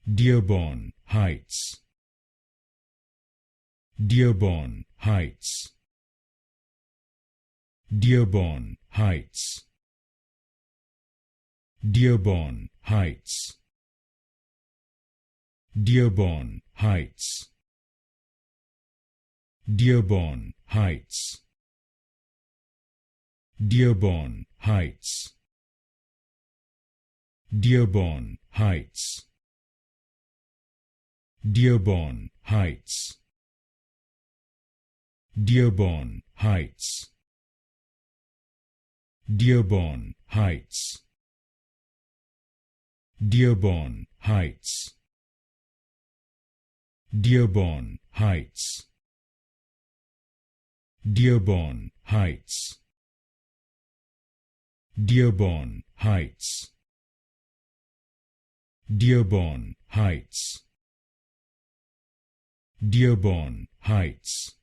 Dearborn Heights, Dearborn Heights, Dearborn Heights, Dearborn Heights, Dearborn Heights, Dearborn Heights, Dearborn Heights, Dearborn Heights, Dearborn Heights, Dearborn Heights, Dearborn Heights, Dearborn Heights, Dearborn Heights, Dearborn Heights, Dearborn Heights, Dearborn Heights, Dearborn Heights,